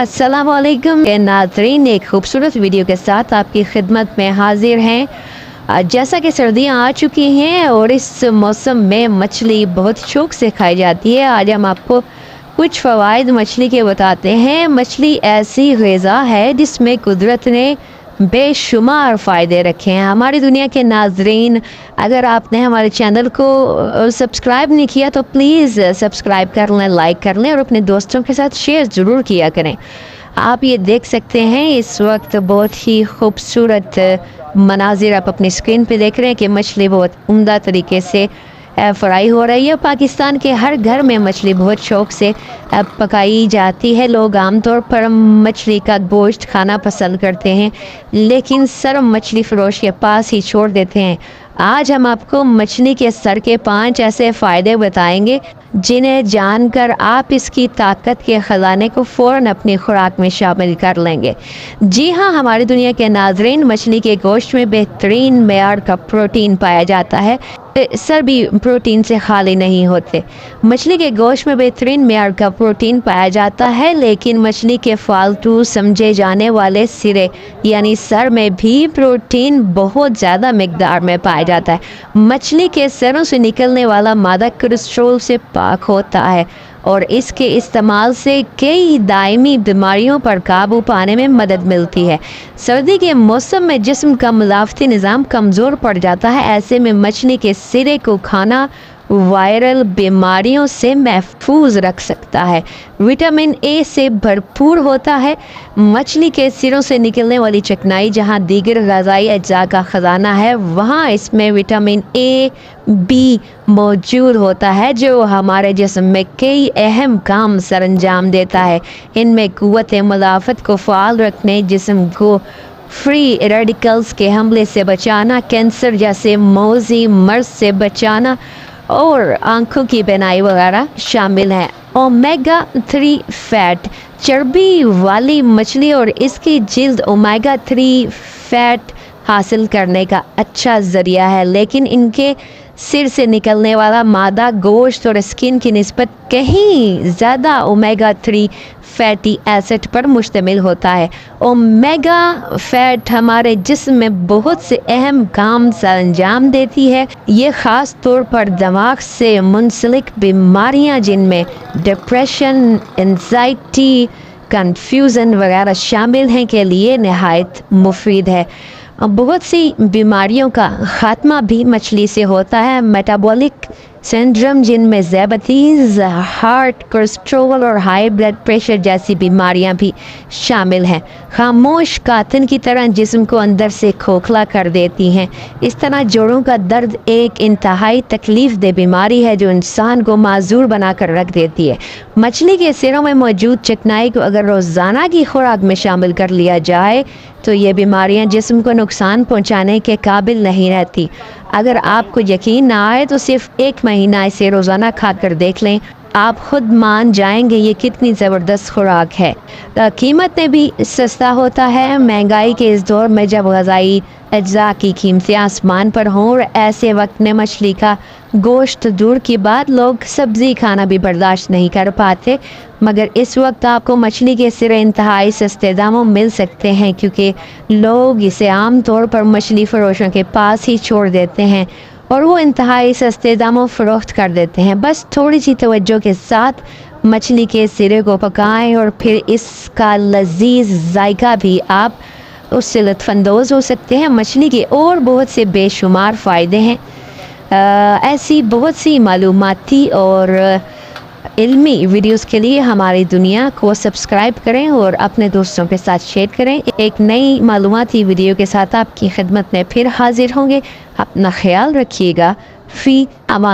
अस्सलामुअलैकुम नाज़रीन, एक खूबसूरत वीडियो के साथ आपकी खिदमत में हाजिर हैं। जैसा कि सर्दियां आ चुकी हैं और इस मौसम में मछली बहुत शौक से खाई जाती है। आज हम आपको कुछ फ़वाइद मछली के बताते हैं। मछली ऐसी ग़िज़ा है जिसमें कुदरत ने बेशुमार फ़ायदे रखे हैं। हमारी दुनिया के नाज़रीन, अगर आपने हमारे चैनल को सब्सक्राइब नहीं किया तो प्लीज़ सब्सक्राइब कर लें, लाइक कर लें और अपने दोस्तों के साथ शेयर ज़रूर किया करें। आप ये देख सकते हैं इस वक्त बहुत ही खूबसूरत मनाजिर आप अपनी स्क्रीन पे देख रहे हैं कि मछली बहुत उम्दा तरीके से फ्राई हो रही है। पाकिस्तान के हर घर में मछली बहुत शौक से पकाई जाती है। लोग आमतौर पर मछली का गोश्त खाना पसंद करते हैं, लेकिन सर मछली फ़रोश के पास ही छोड़ देते हैं। आज हम आपको मछली के सर के 5 ऐसे फ़ायदे बताएंगे जिन्हें जानकर आप इसकी ताकत के ख़जाने को फ़ौरन अपनी खुराक में शामिल कर लेंगे। जी हाँ, हमारी दुनिया के नाज़रीन, मछली के गोश्त में बेहतरीन मेयार का प्रोटीन पाया जाता है। सर भी प्रोटीन से खाली नहीं होते। मछली के गोश्त में बेहतरीन मेयार का प्रोटीन पाया जाता है, लेकिन मछली के फालतू समझे जाने वाले सिरे यानी सर में भी प्रोटीन बहुत ज़्यादा मिकदार में पाया जाता है। मछली के सरों से निकलने वाला मादा कोलेस्ट्रॉल से पाक होता है और इसके इस्तेमाल से कई दायमी बीमारियों पर काबू पाने में मदद मिलती है। सर्दी के मौसम में जिस्म का मलाफती निज़ाम कमज़ोर पड़ जाता है। ऐसे में मछली के सिरे को खाना वायरल बीमारियों से महफूज रख सकता है। विटामिन ए से भरपूर होता है। मछली के सिरों से निकलने वाली चिकनाई जहां दीगर ग़िज़ाई अज्जा का ख़जाना है, वहां इसमें विटामिन ए बी मौजूद होता है जो हमारे जिस्म में कई अहम काम सरअंजाम देता है। इनमें क़ुव्वत मुदाफ़त को फ़ाल रखने, जिस्म को फ्री रेडिकल्स के हमले से बचाना, कैंसर जैसे मौजी मर्ज से बचाना और आँखों की बीनाई वगैरह शामिल हैं। ओमेगा 3 फैट, चर्बी वाली मछली और इसकी जिल्द ओमेगा 3 फैट हासिल करने का अच्छा ज़रिया है, लेकिन इनके सिर से निकलने वाला मादा गोश्त और स्किन की निस्बत कहीं ज़्यादा ओमेगा 3 फैटी एसिड पर मुश्तमिल होता है। ओमेगा फैट हमारे जिस्म में बहुत से अहम काम सरअंजाम देती है। ये ख़ास तौर पर दिमाग से मुंसलिक बीमारियां जिनमें डिप्रेशन, एंजाइटी, कन्फ्यूज़न वगैरह शामिल हैं के लिए नहायत मुफीद है। बहुत सी बीमारियों का ख़ात्मा भी मछली से होता है। मेटाबॉलिक सिंड्रोम, जिनमें ज़ैबतीज़, हार्ट, कोलेस्ट्रॉल और हाई ब्लड प्रेशर जैसी बीमारियां भी शामिल हैं, खामोश कातिल की तरह जिस्म को अंदर से खोखला कर देती हैं। इस तरह जोड़ों का दर्द एक इंतहाई तकलीफ़ दे बीमारी है जो इंसान को माजूर बना कर रख देती है। मछली के सिरों में मौजूद चिकनाई को अगर रोज़ाना की खुराक में शामिल कर लिया जाए तो ये बीमारियां जिस्म को नुकसान पहुंचाने के काबिल नहीं रहती। अगर आपको यकीन ना आए तो सिर्फ 1 महीना इसे रोज़ाना खाकर देख लें, आप खुद मान जाएंगे ये कितनी ज़बरदस्त खुराक है। कीमत में भी सस्ता होता है। महंगाई के इस दौर में जब ग़िज़ाई अज्जा की कीमतें आसमान पर हों और ऐसे वक्त में मछली का गोश्त दूर की बात, लोग सब्ज़ी खाना भी बर्दाश्त नहीं कर पाते, मगर इस वक्त आपको मछली के सिरे इंतहाई सस्ते दामों मिल सकते हैं, क्योंकि लोग इसे आम तौर पर मछली फ़रोशों के पास ही छोड़ देते हैं और वो इंतहाई सस्ते दामों फ़रोख्त कर देते हैं। बस थोड़ी सी तवज्जो के साथ मछली के सिरे को पकाएं और फिर इसका लजीज जायका भी आप उससे लुत्फ़अंदोज़ हो सकते हैं। मछली के और बहुत से बेशुमार फ़ायदे हैं। ऐसी बहुत सी मालूमाती और इल्मी वीडियोस के लिए हमारी दुनिया को सब्सक्राइब करें और अपने दोस्तों के साथ शेयर करें। एक नई मालूमाती वीडियो के साथ आपकी खिदमत में फिर हाजिर होंगे। अपना ख्याल रखिएगा। फ़ी अमान।